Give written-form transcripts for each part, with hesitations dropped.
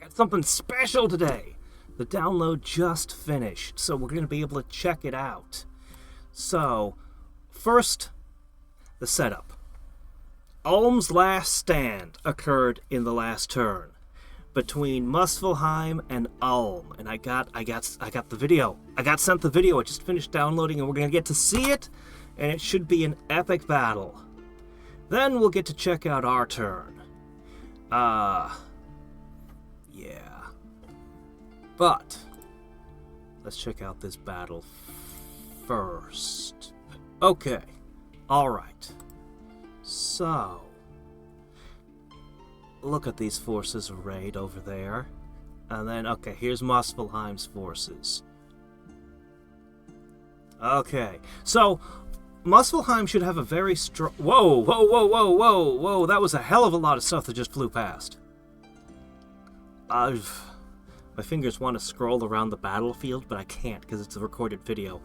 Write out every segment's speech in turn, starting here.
got something special today. The download just finished, so we're going to be able to check it out. So, first, the setup. Ulm's last stand occurred in the last turn between Muspelheim and Ulm, and I got the video. I got sent the video. I just finished downloading, and we're going to get to see it, and it should be an epic battle. Then we'll get to check out our turn. Yeah. But let's check out this battle first. Okay. All right. So, look at these forces arrayed over there. And then, okay, here's Muspelheim's forces. Okay. So, Muspelheim should have a very strong... Whoa, whoa, whoa, whoa, whoa, whoa. That was a hell of a lot of stuff that just flew past. My fingers want to scroll around the battlefield, but I can't because it's a recorded video.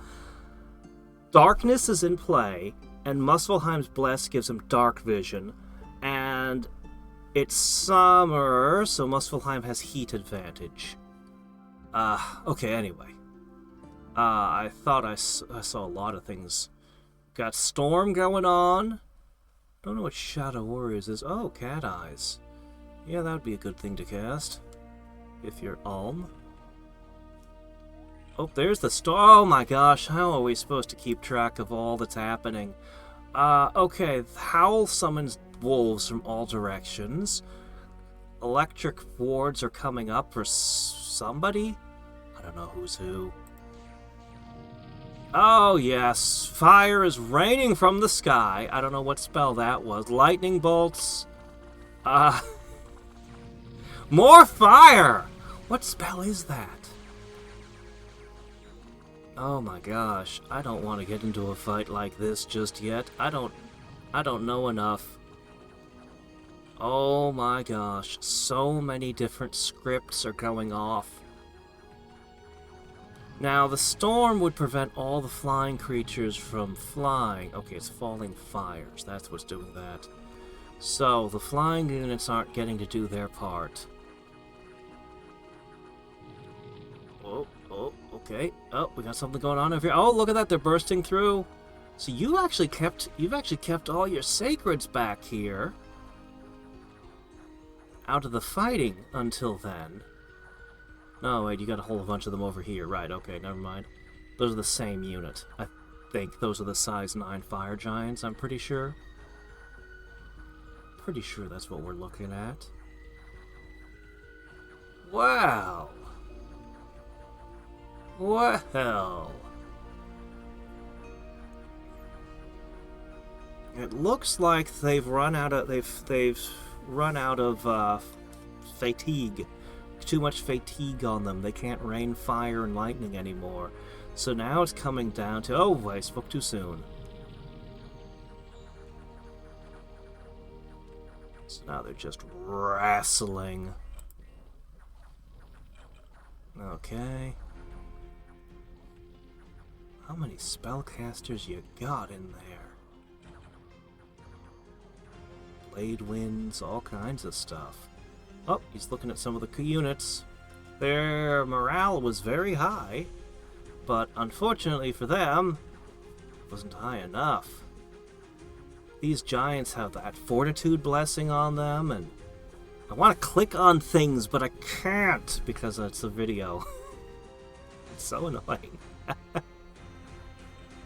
Darkness is in play, and Muspelheim's Bless gives him dark vision. And it's summer, so Muspelheim has heat advantage. Okay, anyway. I thought I saw a lot of things. Got Storm going on. Don't know what Shadow Warriors is. Oh, Cat Eyes. Yeah, that would be a good thing to cast. If you're Ulm. Oh, there's the storm. Oh my gosh, how are we supposed to keep track of all that's happening? Okay, Howl summons wolves from all directions. Electric wards are coming up for somebody? I don't know who's who. Oh yes, fire is raining from the sky. I don't know what spell that was. Lightning bolts. More fire! What spell is that? Oh my gosh, I don't want to get into a fight like this just yet. I don't know enough. Oh my gosh, so many different scripts are going off. Now, the storm would prevent all the flying creatures from flying. Okay, it's falling fires. That's what's doing that. So, the flying units aren't getting to do their part. Oh, okay. Oh, we got something going on over here. Oh, look at that, they're bursting through. So you've actually kept all your sacreds back here. Out of the fighting until then. No, wait, you got a whole bunch of them over here. Right, okay, never mind. Those are the same unit. I think those are the size 9 fire giants, I'm pretty sure. Pretty sure that's what we're looking at. Wow. Well, it looks like they've run out of fatigue. Too much fatigue on them. They can't rain fire and lightning anymore. So now it's coming down to... Oh, I spoke too soon. So now they're just wrestling. Okay. How many spellcasters you got in there? Blade winds, all kinds of stuff. Oh, he's looking at some of the units. Their morale was very high, but unfortunately for them, it wasn't high enough. These giants have that fortitude blessing on them, and I want to click on things, but I can't because it's a video. It's so annoying.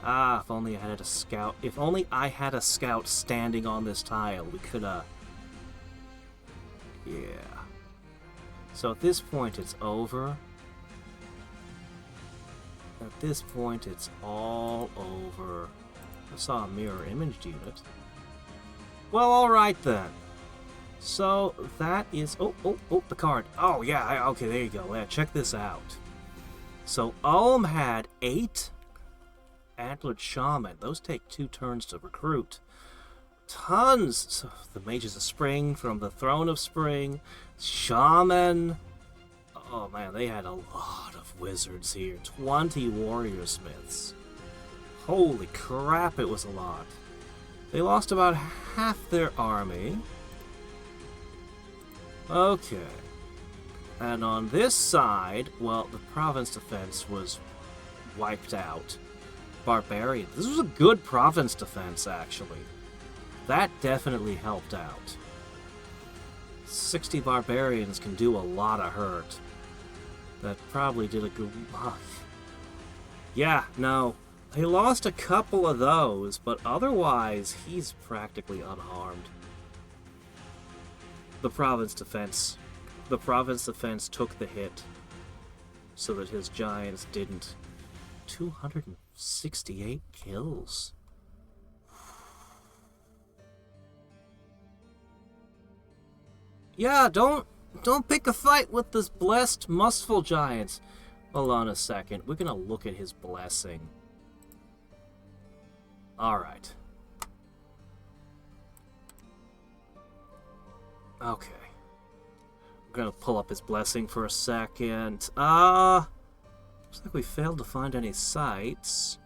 If only I had a scout. If only I had a scout standing on this tile, we could, Yeah. So at this point, it's over. At this point, it's all over. I saw a mirror image unit. Well, alright then. So, that is... Oh, the card. Oh, yeah, okay, there you go. Yeah, check this out. So, Ulm had 8 Antlered Shaman. Those take 2 turns to recruit. Tons! So, the Mages of Spring from the Throne of Spring. Shaman. Oh, man, they had a lot of wizards here. 20 Warrior Smiths. Holy crap, it was a lot. They lost about half their army. Okay. And on this side, well, the province defense was wiped out. Barbarian. This was a good province defense, actually. That definitely helped out. 60 barbarians can do a lot of hurt. That probably did a good... Yeah, no. He lost a couple of those, but otherwise, he's practically unharmed. The province defense took the hit so that his giants didn't. 268 kills. Yeah, don't pick a fight with this blessed Mustful giants. Hold on a second. We're gonna look at his blessing. Alright. Okay. I'm gonna pull up his blessing for a second. Looks like we failed to find any sites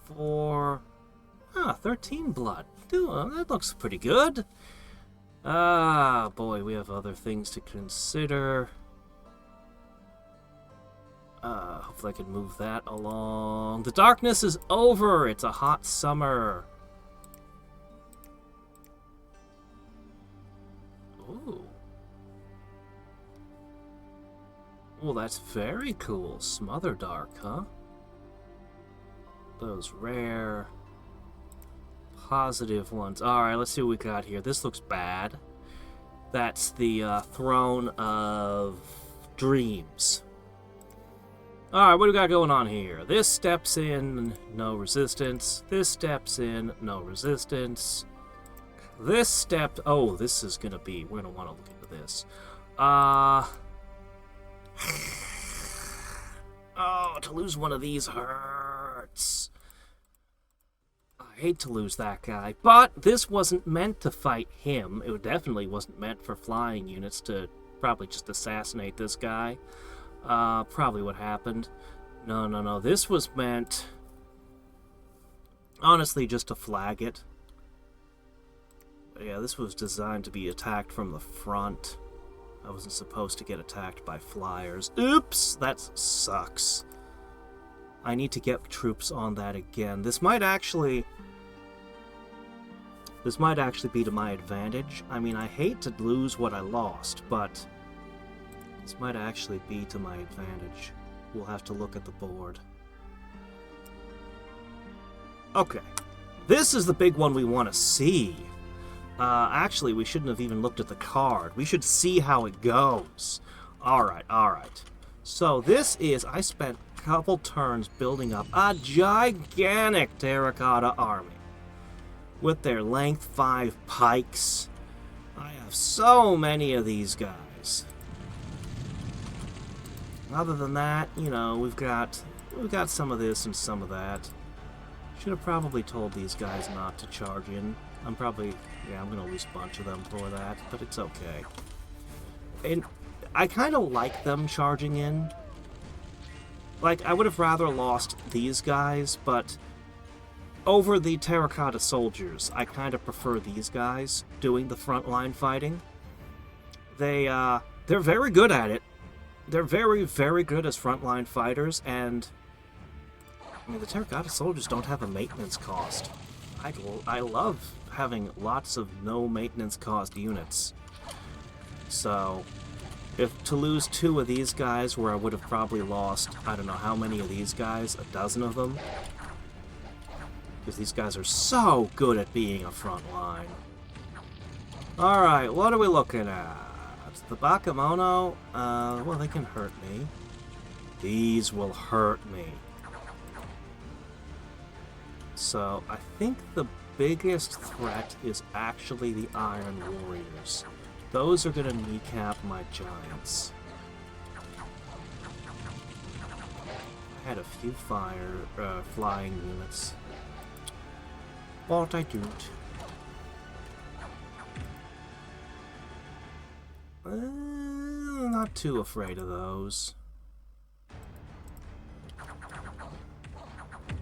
for 13 blood. That looks pretty good. Boy, we have other things to consider. Hopefully I can move that along. The darkness is over. It's a hot summer. Ooh. Well, that's very cool. Smother Dark, huh? Those rare, positive ones. Alright, let's see what we got here. This looks bad. That's the Throne of Dreams. Alright, what do we got going on here? This steps in, no resistance. This steps in, no resistance. This step... Oh, this is gonna be... We're gonna want to look into this. Oh, to lose one of these hurts. I hate to lose that guy. But this wasn't meant to fight him. It definitely wasn't meant for flying units to probably just assassinate this guy. Probably what happened. No. This was meant, honestly, just to flag it. But yeah, this was designed to be attacked from the front. I wasn't supposed to get attacked by flyers. Oops! That sucks. I need to get troops on that again. This might actually be to my advantage. I mean, I hate to lose what I lost, but this might actually be to my advantage. We'll have to look at the board. Okay. This is the big one we want to see. Actually, we shouldn't have even looked at the card. We should see how it goes. Alright. So this is... I spent a couple turns building up a gigantic terracotta army. With their length 5 pikes. I have so many of these guys. Other than that, you know, we've got some of this and some of that. Should have probably told these guys not to charge in. I'm gonna lose a bunch of them for that, but it's okay. And I kind of like them charging in. Like, I would have rather lost these guys, but over the terracotta soldiers, I kind of prefer these guys doing the frontline fighting. They're very good at it. They're very, very good as frontline fighters, and I mean, the terracotta soldiers don't have a maintenance cost. I love having lots of no maintenance cost units. So, if to lose 2 of these guys where I would have probably lost, I don't know how many of these guys, a dozen of them, because these guys are so good at being a front line. Alright, what are we looking at? The Bakemono, well, they can hurt me. These will hurt me. So, I think the biggest threat is actually the Iron Warriors. Those are going to kneecap my giants. I had a few flying units. But I don't. Not too afraid of those.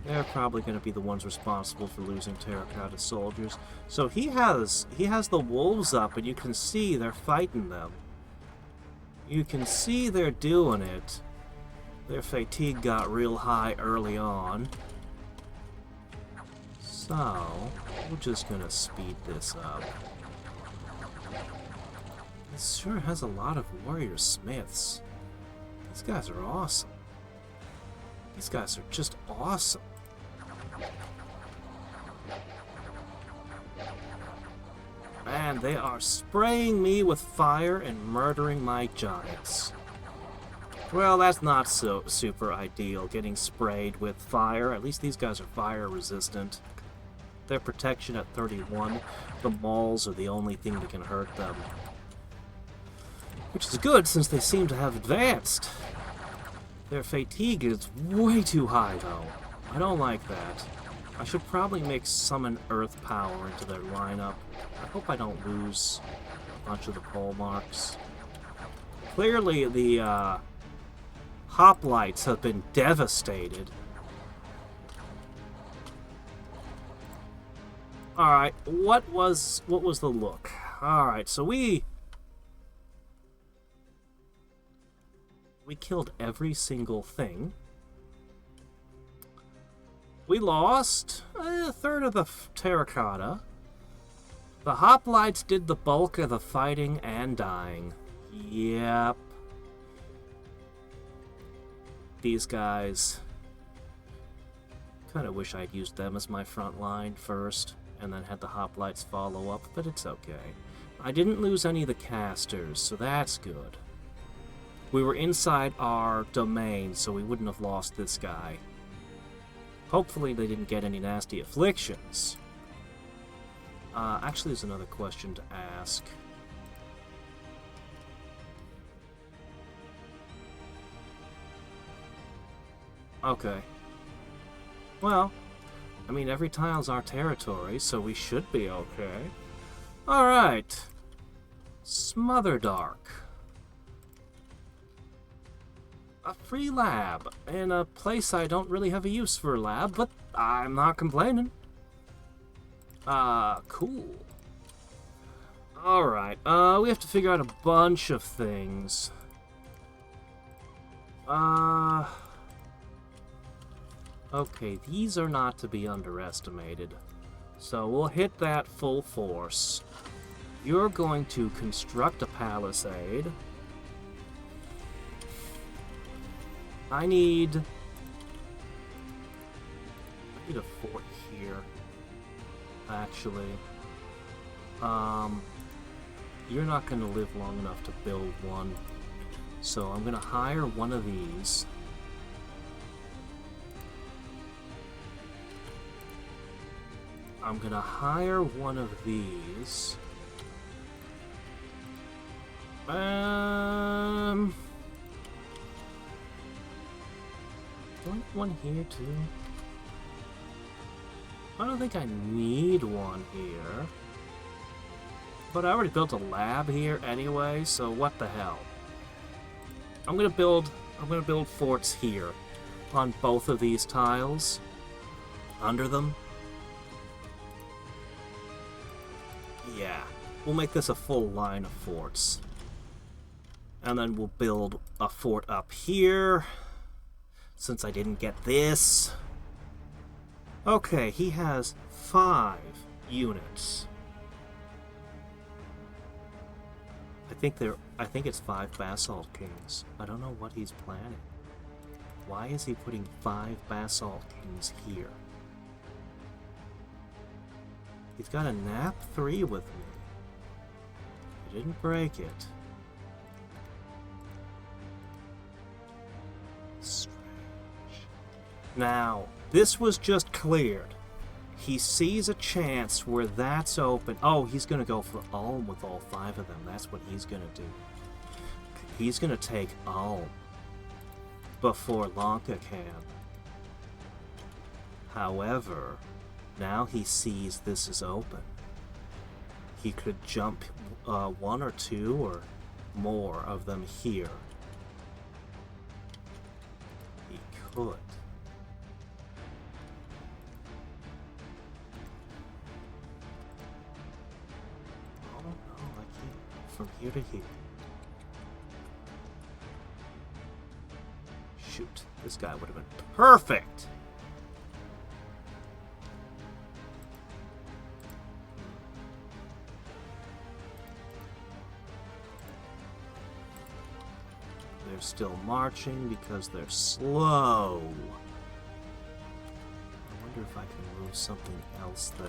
They're probably going to be the ones responsible for losing terracotta soldiers. So he has the wolves up, and you can see they're fighting them. You can see they're doing it. Their fatigue got real high early on. So, we're just gonna speed this up. This sure has a lot of warrior smiths. These guys are awesome. These guys are just awesome. Man, they are spraying me with fire and murdering my giants. Well, that's not so super ideal, getting sprayed with fire. At least these guys are fire resistant. Their protection at 31. The mauls are the only thing that can hurt them. Which is good, since they seem to have advanced. Their fatigue is way too high, though. I don't like that. I should probably make summon earth power into their lineup. I hope I don't lose a bunch of the pole marks. Clearly, the hoplites have been devastated. Alright, what was the look? Alright, so we killed every single thing. We lost a third of the terracotta. The hoplites did the bulk of the fighting and dying. Yep. These guys... kind of wish I'd used them as my front line first, and then had the hoplites follow up, but it's okay. I didn't lose any of the casters, so that's good. We were inside our domain, so we wouldn't have lost this guy. Hopefully they didn't get any nasty afflictions. Actually, there's another question to ask. Okay. Well, I mean, every tile's our territory, so we should be okay. Alright. Smother Dark. A free lab in a place I don't really have a use for a lab, but I'm not complaining. Cool. Alright, we have to figure out a bunch of things. Okay, these are not to be underestimated. So we'll hit that full force. You're going to construct a palisade. I need a fort here, actually. You're not going to live long enough to build one, so I'm going to hire one of these. I'm going to hire one of these. Do I need one here, too? I don't think I need one here. But I already built a lab here anyway, so what the hell? I'm gonna build forts here on both of these tiles. Under them. Yeah. We'll make this a full line of forts. And then we'll build a fort up here. Since I didn't get this. Okay, he has 5 units. I think it's 5 Basalt Kings. I don't know what he's planning. Why is he putting 5 Basalt Kings here? He's got a nap 3 with me. He didn't break it. Strange. Now, this was just cleared. He sees a chance where that's open. Oh, he's going to go for Ulm with all 5 of them. That's what he's going to do. He's going to take Ulm before Lanka can. However, now he sees this is open. He could jump 1 or 2 or more of them here. He could. From here to here. shoot. This guy would have been perfect. They're still marching because they're slow. I wonder if I can move something else there.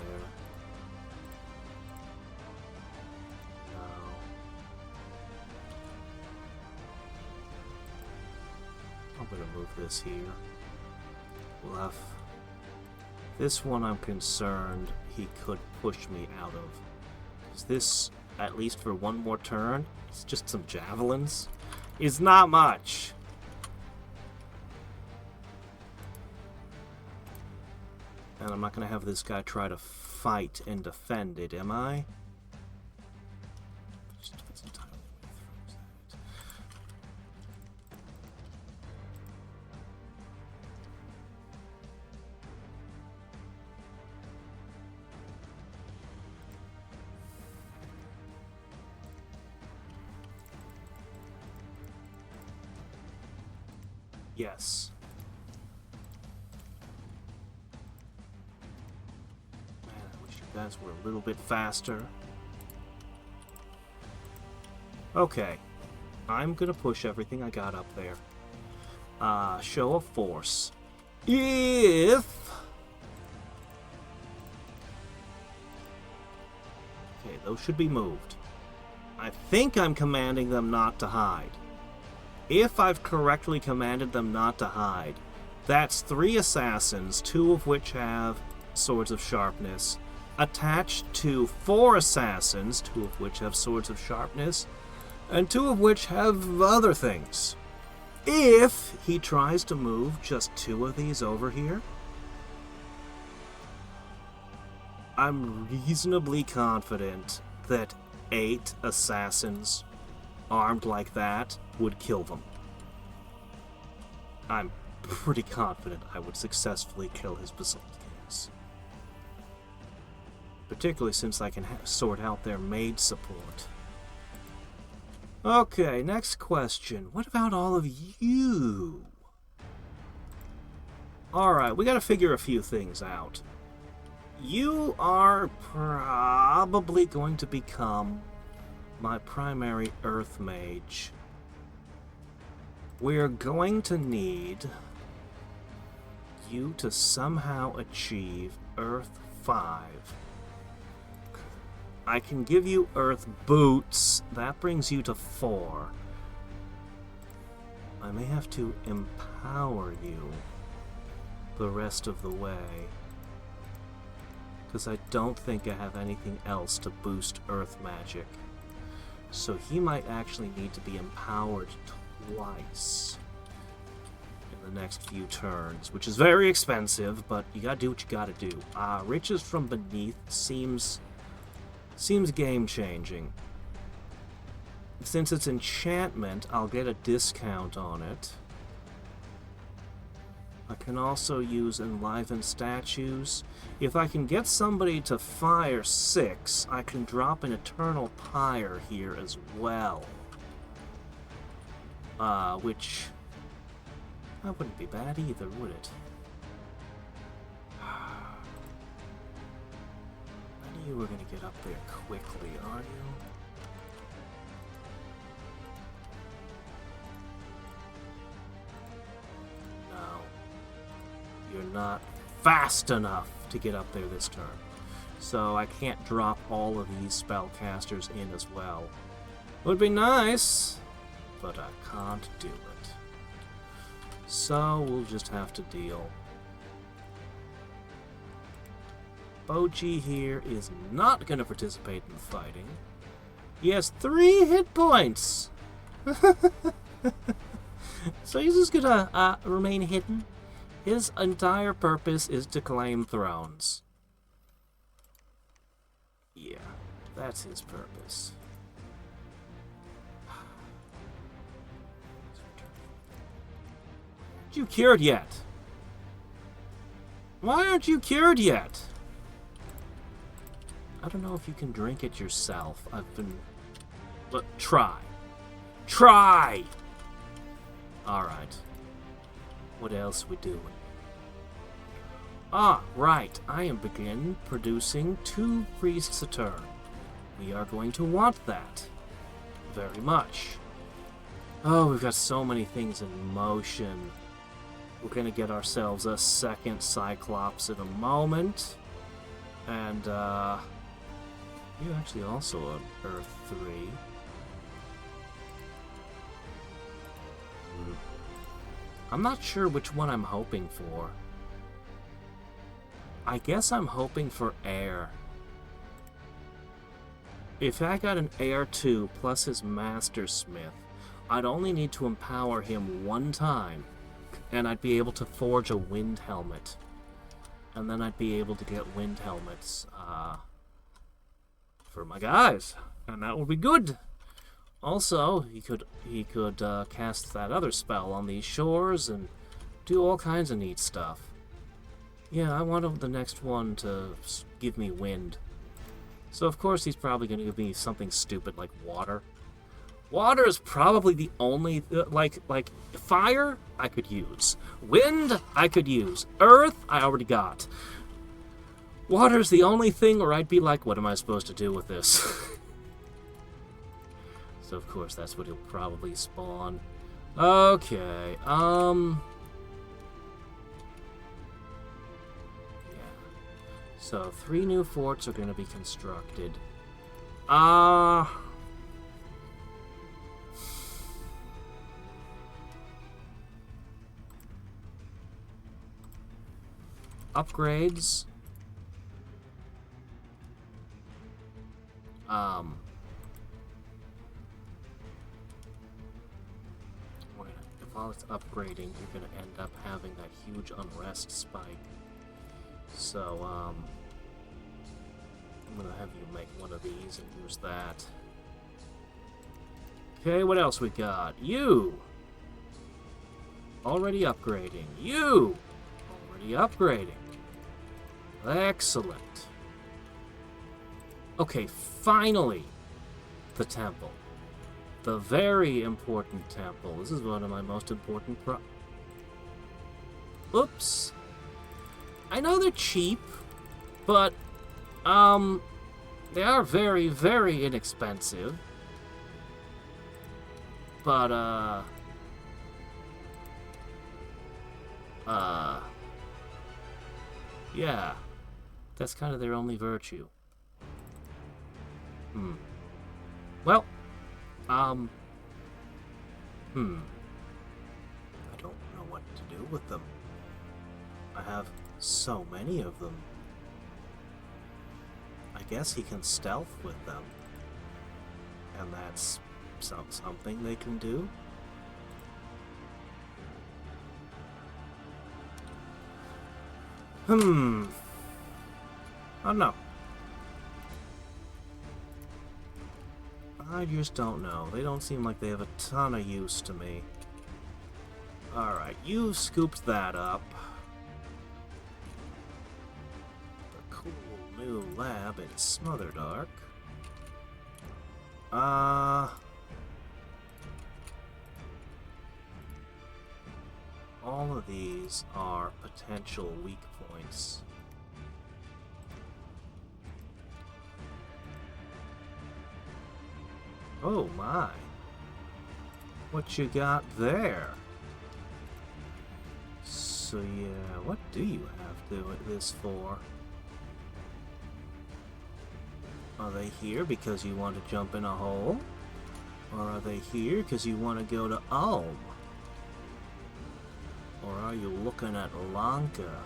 No. I'm gonna move this here. We'll have... This one I'm concerned he could push me out of. Because this, at least for one more turn, it's just some javelins. Is not much. And I'm not going to have this guy try to fight and defend it, am I? Yes. Man, I wish you guys were a little bit faster. Okay. I'm gonna push everything I got up there. Show of force. If... Okay, those should be moved. I think I'm commanding them not to hide. If I've correctly commanded them not to hide, that's 3 assassins, 2 of which have swords of sharpness, attached to 4 assassins, 2 of which have swords of sharpness, and 2 of which have other things. If he tries to move just 2 of these over here, I'm reasonably confident that 8 assassins armed like that would kill them. I'm pretty confident I would successfully kill his basalt kings. Particularly since I can sort out their maid support. Okay, next question. What about all of you? Alright, we gotta figure a few things out. You are probably going to become my primary earth mage. We're going to need you to somehow achieve Earth 5. I can give you Earth boots. That brings you to 4. I may have to empower you the rest of the way, because I don't think I have anything else to boost Earth magic. So he might actually need to be empowered twice in the next few turns, which is very expensive, but you gotta do what you gotta do. Riches from Beneath seems game-changing. Since it's enchantment, I'll get a discount on it. I can also use Enliven Statues. If I can get somebody to fire 6, I can drop an Eternal Pyre here as well. Which... that wouldn't be bad either, would it? None of you are going to get up there quickly, are you? You're not fast enough to get up there this turn. So I can't drop all of these spellcasters in as well. Would be nice, but I can't do it. So we'll just have to deal. Boji here is not going to participate in the fighting. He has 3 hit points! So he's just going to remain hidden. His entire purpose is to claim thrones. Yeah, that's his purpose. Aren't you cured yet? Why aren't you cured yet? I don't know if you can drink it yourself. I've been... But try. Try! Alright. What else we doing? Ah, right. I am beginning producing 2 priests a turn. We are going to want that. Very much. Oh, we've got so many things in motion. We're gonna get ourselves a second Cyclops in a moment. And, you're actually also an Earth 3. I'm not sure which one I'm hoping for. I guess I'm hoping for air. If I got an Air 2 plus his Master Smith, I'd only need to empower him 1 time, and I'd be able to forge a wind helmet. And then I'd be able to get wind helmets for my guys, and that would be good. Also, he could cast that other spell on these shores and do all kinds of neat stuff. Yeah, I want the next one to give me wind. So of course he's probably going to give me something stupid like water. Water is probably the only, like fire I could use. Wind I could use. Earth I already got. Water's the only thing where I'd be like, what am I supposed to do with this? So of course that's what he'll probably spawn. Okay, so 3 new forts are going to be constructed. Upgrades. While it's upgrading, you're going to end up having that huge unrest spike. So, I'm going to have you make one of these and use that. Okay, what else we got? You! Already upgrading. You! Already upgrading. Excellent. Okay, finally! The temple. The very important temple. This is one of my most important Oops. I know they're cheap, but, they are very, very inexpensive. But, yeah. That's kind of their only virtue. Well, I don't know what to do with them. I have so many of them. I guess he can stealth with them. And that's something they can do. I don't know. I just don't know. They don't seem like they have a ton of use to me. Alright, you've scooped that up. The cool new lab in Smotherdark. All of these are potential weak points. Oh my. What you got there? So yeah, what do you have this for? Are they here because you want to jump in a hole? Or are they here because you want to go to Ulm? Or are you looking at Lanka?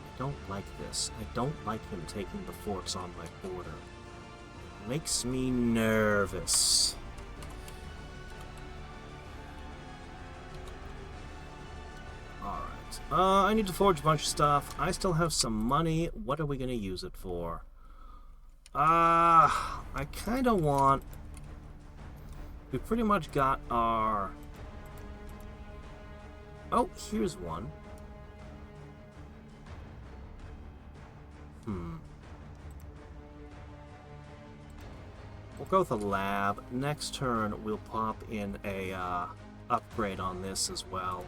I don't like this. I don't like him taking the forts on my border. It makes me nervous. Alright. I need to forge a bunch of stuff. I still have some money. What are we going to use it for? I kind of want... We pretty much got our... Oh, here's one. We'll go with the lab. Next turn, we'll pop in a upgrade on this as well.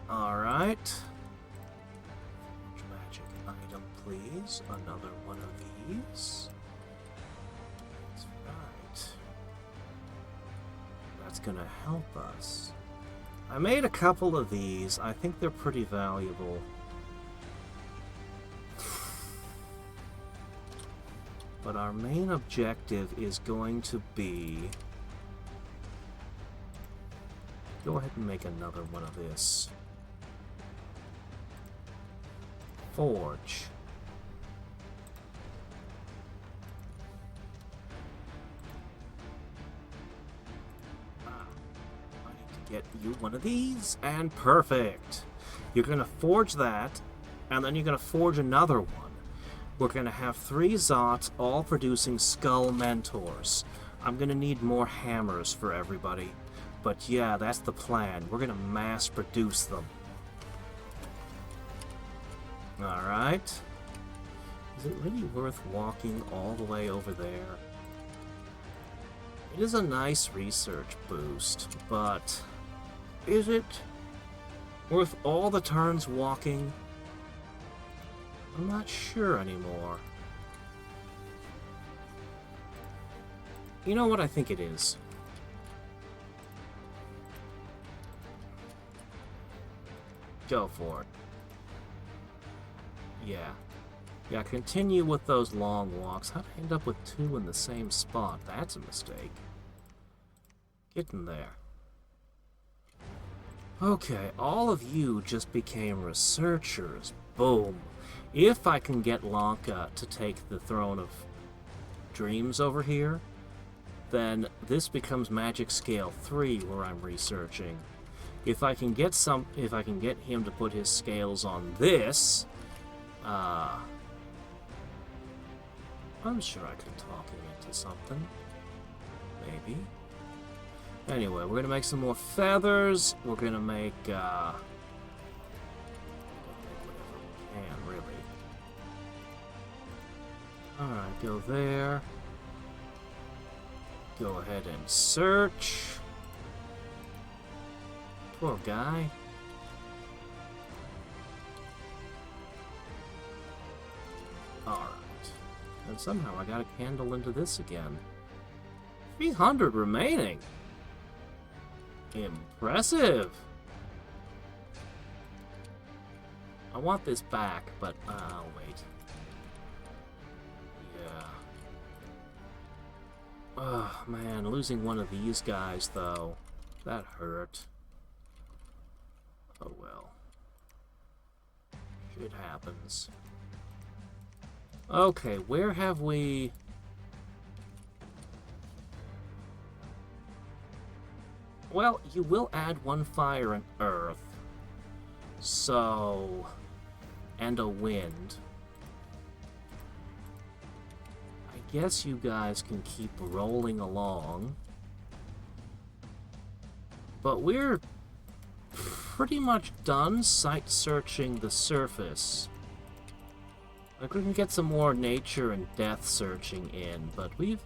Alright. Magic item, please. Another one of these. That's right. That's gonna help us. I made a couple of these. I think they're pretty valuable. But our main objective is going to be... Go ahead and make another one of this. Forge. Get you one of these, and perfect. You're gonna forge that, and then you're gonna forge another one. We're gonna have 3 Zots, all producing Skull Mentors. I'm gonna need more hammers for everybody, but yeah, that's the plan. We're gonna mass produce them. Alright. Is it really worth walking all the way over there? It is a nice research boost, but... is it worth all the turns walking? I'm not sure anymore. You know what? I think it is. Go for it. Yeah. Yeah, continue with those long walks. How'd I end up with 2 in the same spot? That's a mistake. Get in there. Okay, all of you just became researchers. Boom. If I can get Lanka to take the Throne of Dreams over here, then this becomes Magic Scale 3 where I'm researching. If I can get him to put his scales on this, I'm sure I can talk him into something. Maybe. Anyway, we're gonna make some more feathers. We're gonna make, whatever we can, really. Alright, go there. Go ahead and search. Poor guy. Alright. And somehow I got a candle into this again. 300 remaining! Impressive! I want this back, but I'll wait. Yeah. Oh, man, losing one of these guys, though. That hurt. Oh well. Shit happens. Okay, where have we... Well, you will add 1 fire and earth. So... and a wind. I guess you guys can keep rolling along. But we're pretty much done site searching the surface. Like, we can get some more nature and death searching in, but we've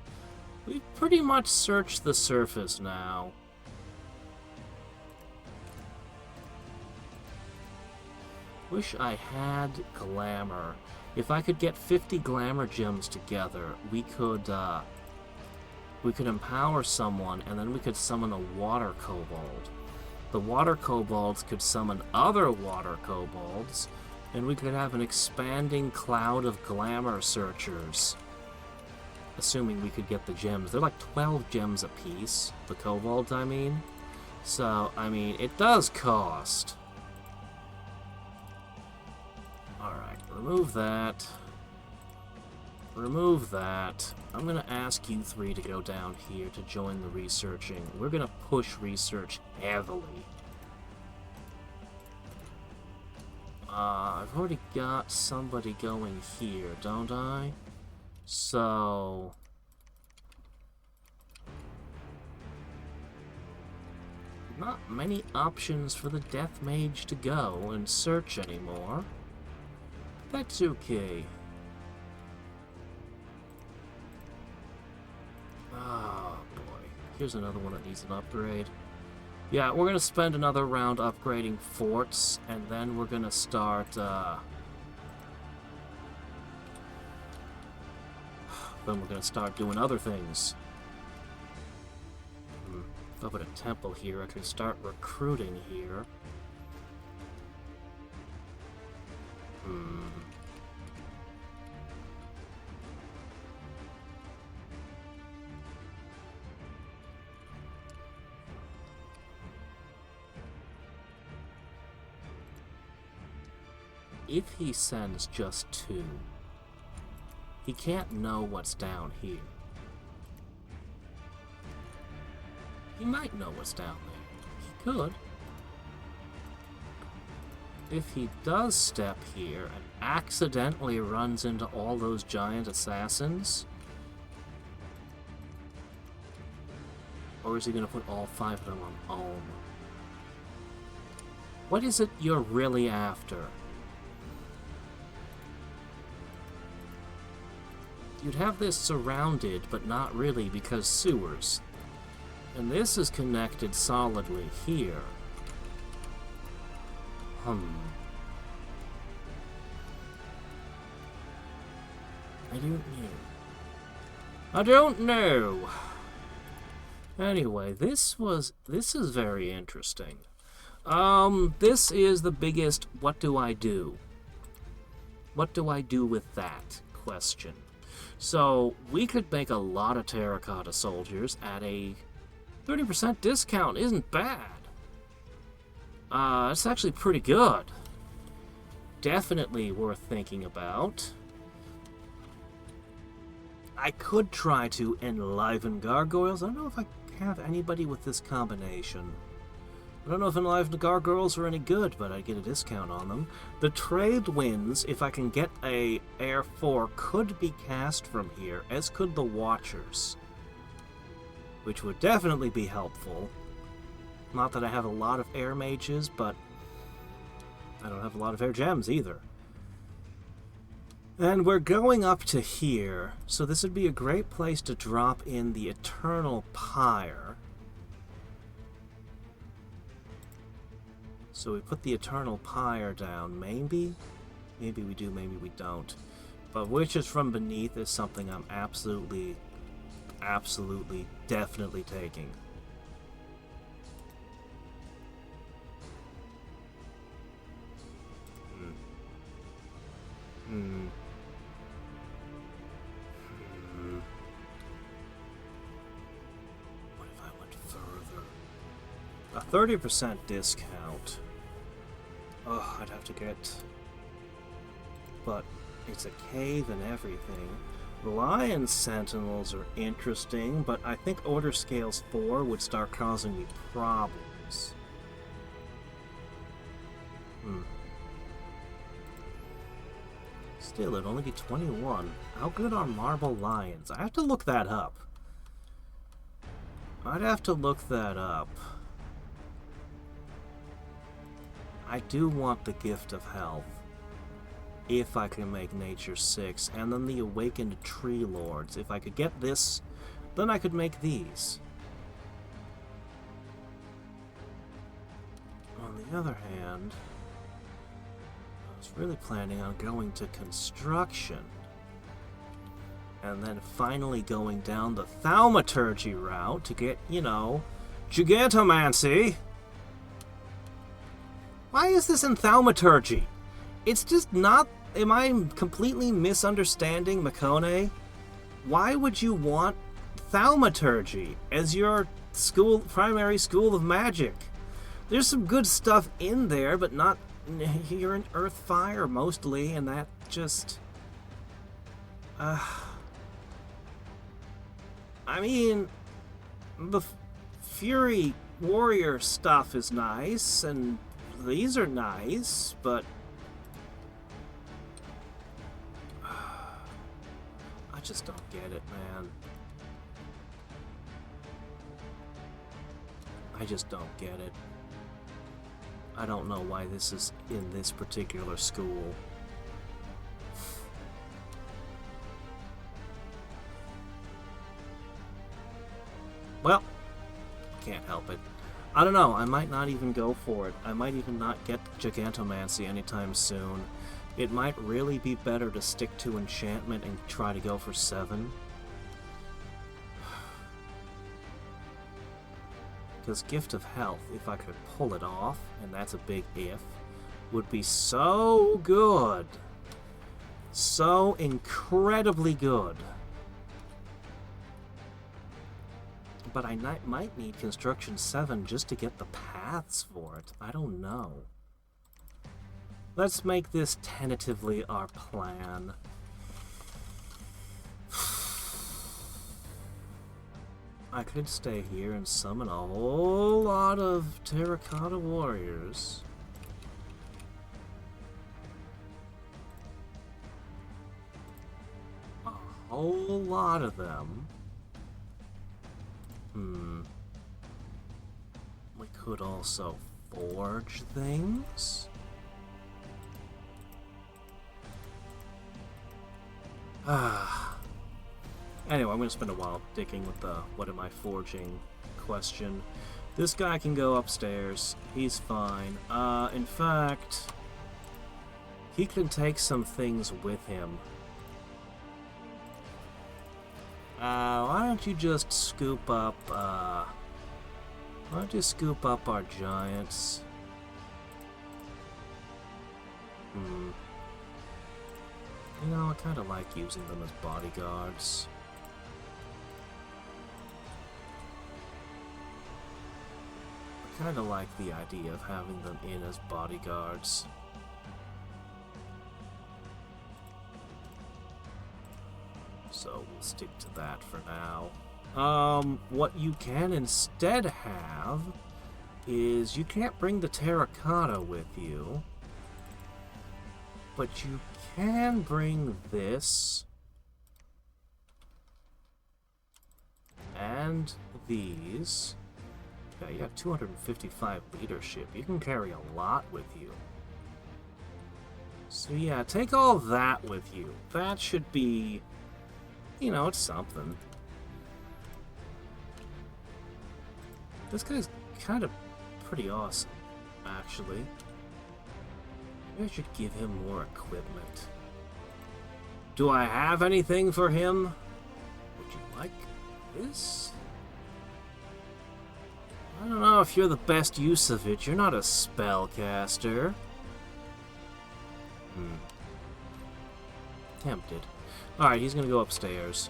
pretty much searched the surface now. Wish I had glamour. If I could get 50 glamour gems together, we could empower someone, and then we could summon a water kobold. The water kobolds could summon other water kobolds, and we could have an expanding cloud of glamour searchers. Assuming we could get the gems. They're like 12 gems apiece, the kobolds, I mean. So, I mean, it does cost. Alright, remove that. Remove that. I'm gonna ask you 3 to go down here to join the researching. We're gonna push research heavily. I've already got somebody going here, don't I? So... not many options for the Death Mage to go and search anymore. That's okay. Here's another one that needs an upgrade. Yeah, we're going to spend another round upgrading forts, and then we're going to start, then we're going to start doing other things. If I put a temple here, I could start recruiting here. If he sends just 2, he can't know what's down here. He might know what's down there. He could. If he does step here and accidentally runs into all those giant assassins, or is he going to put all 5 of them on Ulm? What is it you're really after? You'd have this surrounded, but not really, because sewers. And this is connected solidly here. I don't know. Anyway, this is very interesting. This is the biggest what do I do? What do I do with that question? So, we could make a lot of terracotta soldiers at a 30% discount. Isn't bad. It's actually pretty good. Definitely worth thinking about. I could try to enliven gargoyles. I don't know if I have anybody with this combination. I don't know if enlivened gargoyles are any good, but I get a discount on them. The trade winds, if I can get a Air 4, could be cast from here, as could the Watchers, which would definitely be helpful. Not that I have a lot of air mages, but I don't have a lot of air gems either. And we're going up to here, so this would be a great place to drop in the Eternal Pyre. So we put the Eternal Pyre down, maybe? Maybe we do, maybe we don't. But Witches from Beneath is something I'm absolutely, definitely taking. What if I went further? A 30% discount. Oh, I'd have to get... But it's a cave and everything. Lion Sentinels are interesting, but I think Order Scales 4 would start causing me problems. Still, it'd only be 21. How good are Marble Lions? I have to look that up. I'd have to look that up. I do want the Gift of Health. If I can make Nature 6. And then the Awakened Tree Lords. If I could get this, then I could make these. On the other hand... I was really planning on going to construction and then finally going down the thaumaturgy route to get, you know, gigantomancy. Why is this in thaumaturgy? It's just not... Am I completely misunderstanding Makone? Why would you want thaumaturgy as your primary school of magic? There's some good stuff in there, but not... You're in Earth Fire mostly, and that just... I mean, the Fury Warrior stuff is nice, and these are nice, but... I just don't get it, man. I just don't get it. I don't know why this is in this particular school. Well, can't help it. I don't know, I might not even go for it. I might even not get Gigantomancy anytime soon. It might really be better to stick to enchantment and try to go for 7. Because Gift of Health, if I could pull it off, and that's a big if, would be so good. So incredibly good. But I might need Construction 7 just to get the paths for it. I don't know. Let's make this tentatively our plan. I could stay here and summon a whole lot of Terracotta Warriors. A whole lot of them. We could also forge things. Anyway, I'm going to spend a while digging with the what am I forging question. This guy can go upstairs. He's fine. In fact, he can take some things with him. Why don't you just scoop up, why don't you scoop up our giants? You know, I kind of like using them as bodyguards. I kind of like the idea of having them in as bodyguards. So we'll stick to that for now. What you can instead have is you can't bring the terracotta with you, but you can bring this and these. Yeah, you have 255 leadership. You can carry a lot with you. So yeah, take all that with you. That should be, you know, it's something. This guy's kind of pretty awesome, actually. Maybe I should give him more equipment. Do I have anything for him? Would you like this? I don't know if you're the best use of it. You're not a spellcaster. Tempted. Alright, he's gonna go upstairs.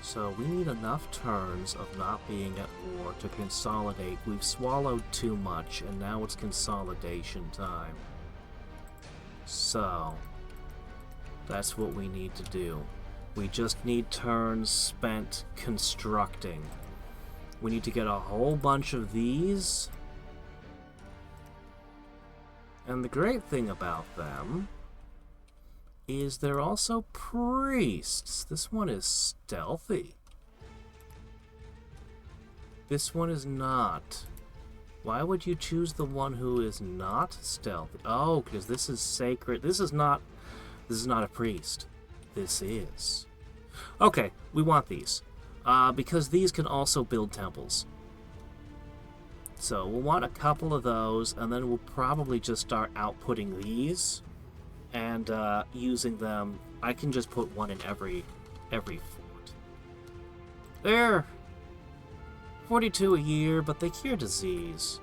So we need enough turns of not being at war to consolidate. We've swallowed too much, and now it's consolidation time. So, that's what we need to do. We just need turns spent constructing. We need to get a whole bunch of these. And the great thing about them is they're also priests. This one is stealthy. This one is not. Why would you choose the one who is not stealthy? Oh, because this is sacred. This is not a priest. This is. Okay, we want these. Because these can also build temples. So we'll want a couple of those, and then we'll probably just start outputting these. And using them, I can just put one in every fort. There! 42 a year, but they cure disease.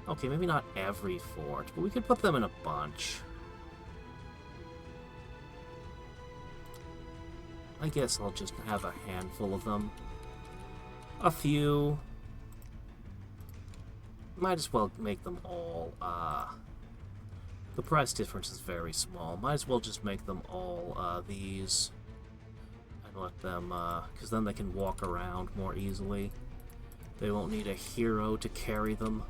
Okay, maybe not every fort, but we could put them in a bunch. I guess I'll just have a handful of them. A few. Might as well make them all, the price difference is very small. Might as well just make them all, these. And let them, because then they can walk around more easily. They won't need a hero to carry them.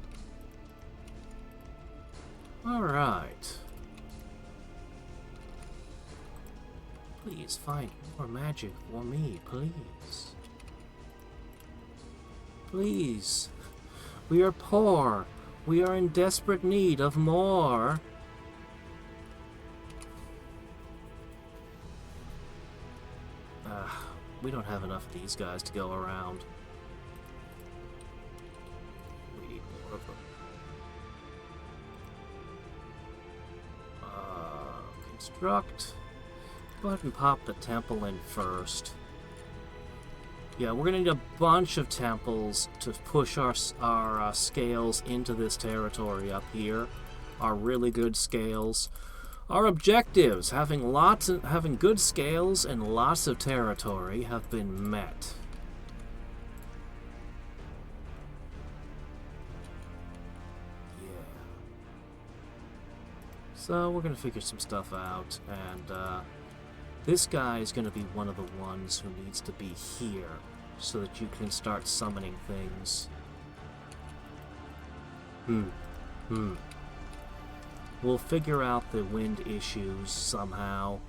Alright. Please find more magic for me, please. Please. We are poor. We are in desperate need of more. we don't have enough of these guys to go around. We need more of them. Construct. Go ahead and pop the temple in first. Yeah, we're gonna need a bunch of temples to push our scales into this territory up here. Our really good scales. Our objectives, having good scales and lots of territory, have been met. Yeah. So we're gonna figure some stuff out, and this guy is gonna be one of the ones who needs to be here, so that you can start summoning things. We'll figure out the wind issues somehow.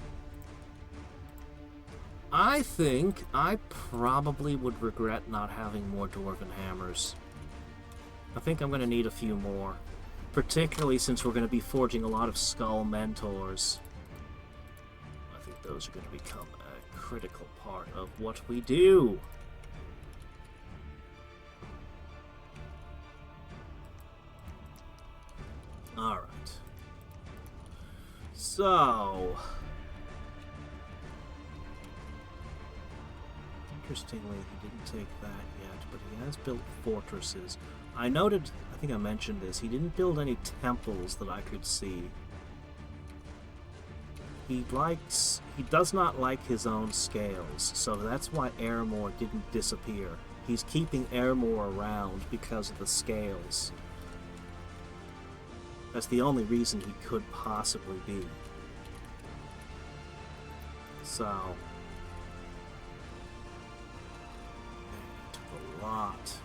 I think I probably would regret not having more Dwarven Hammers. I think I'm going to need a few more. Particularly since we're going to be forging a lot of Skull Mentors. I think those are going to become a critical part of what we do. Alright. So, interestingly, he didn't take that yet, but he has built fortresses. I noted, I think I mentioned this, he didn't build any temples that I could see. He does not like his own scales, so that's why Airmore didn't disappear. He's keeping Airmore around because of the scales. That's the only reason he could possibly be. So, he took a lot.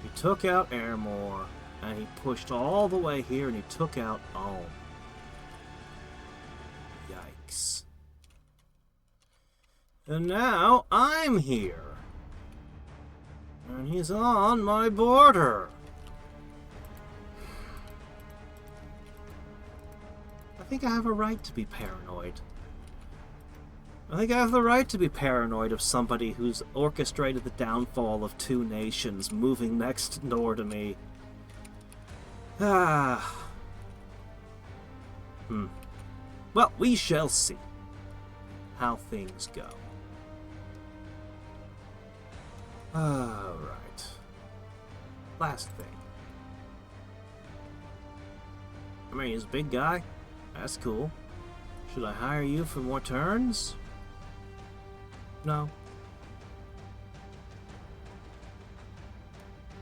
He took out Airmore, and he pushed all the way here, and he took out Ulm. Yikes. And now I'm here. And he's on my border. I think I have a right to be paranoid. I think I have the right to be paranoid of somebody who's orchestrated the downfall of two nations moving next door to me. Well, we shall see how things go. Alright. Last thing. I mean, he's a big guy. That's cool. Should I hire you for more turns? No.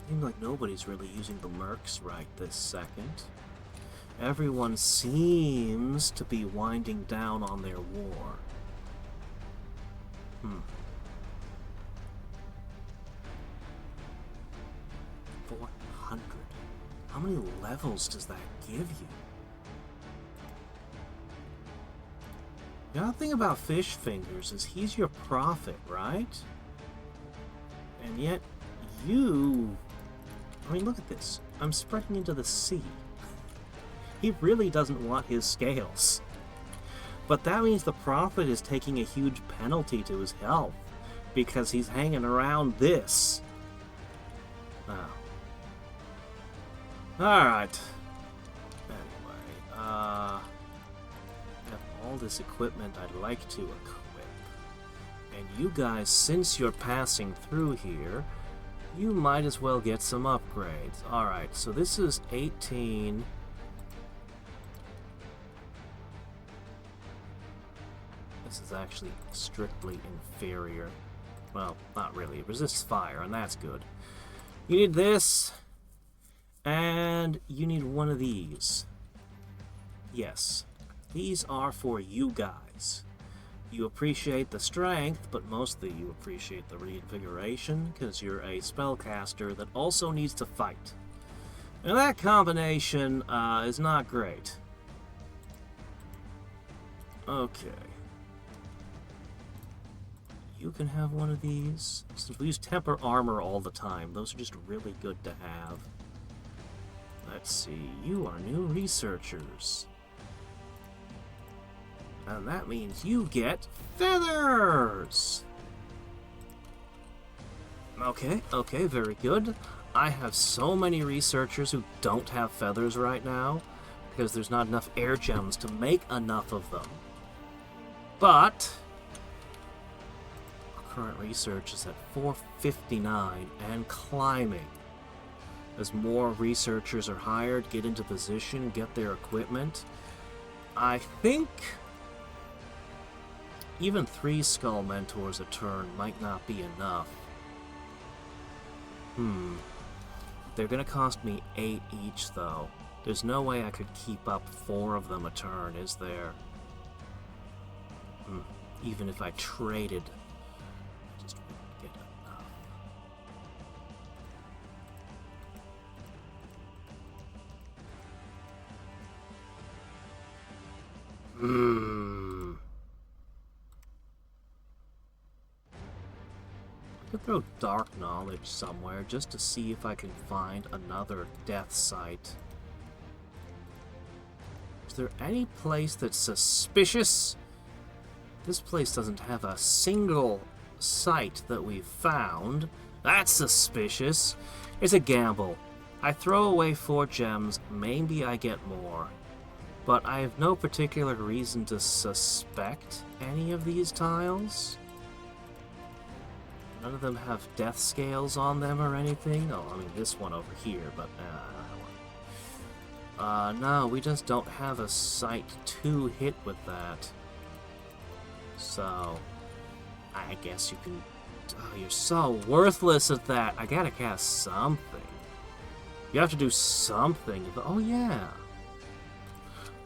Seems like nobody's really using the mercs right this second. Everyone seems to be winding down on their war. 400. How many levels does that give you? The other thing about Fish Fingers is he's your prophet, right? And yet, you... I mean, look at this. I'm spreading into the sea. He really doesn't want his scales. But that means the prophet is taking a huge penalty to his health, because he's hanging around this. Oh. Alright. Anyway, all this equipment I'd like to equip. And you guys, since you're passing through here, you might as well get some upgrades. Alright, so this is 18. This is actually strictly inferior. Well, not really. It resists fire, and that's good. You need this, and you need one of these. Yes. These are for you guys. You appreciate the strength, but mostly you appreciate the reinvigoration, because you're a spellcaster that also needs to fight. And that combination is not great. Okay. You can have one of these. Since we use temper armor all the time, those are just really good to have. Let's see, you are new researchers. And that means you get feathers! Okay, very good. I have so many researchers who don't have feathers right now because there's not enough air gems to make enough of them. But current research is at 459 and climbing. As more researchers are hired, get into position, get their equipment, I think even 3 Skull Mentors a turn might not be enough. They're gonna cost me 8 each, though. There's no way I could keep up 4 of them a turn, is there? Even if I traded, I just wouldn't get enough. I could throw Dark Knowledge somewhere just to see if I can find another death site. Is there any place that's suspicious? This place doesn't have a single site that we've found. That's suspicious. It's a gamble. I throw away 4 gems, maybe I get more. But I have no particular reason to suspect any of these tiles. None of them have death scales on them or anything. Oh, I mean this one over here, but no, we just don't have a site to hit with that. So, I guess you can... Oh, you're so worthless at that. I gotta cast something. You have to do something. Oh, yeah.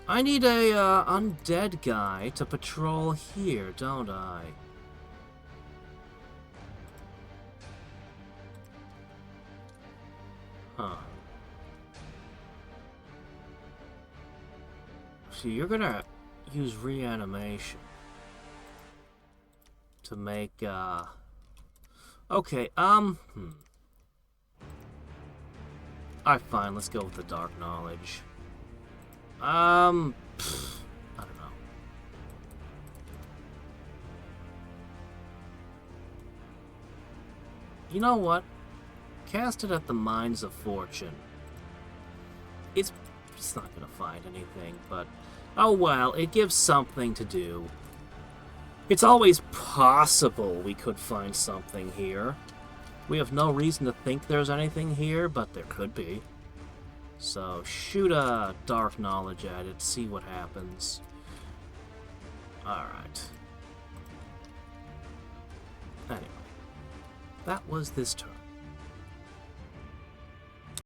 I need a undead guy to patrol here, don't I? Huh. So you're gonna use reanimation to make, okay, alright, fine, let's go with the Dark Knowledge. I don't know. You know what? Cast it at the Mines of Fortune. It's not gonna find anything, but oh well, it gives something to do. It's always possible we could find something here. We have no reason to think there's anything here, but there could be. So shoot a Dark Knowledge at it, see what happens. Alright. Anyway, that was this turn.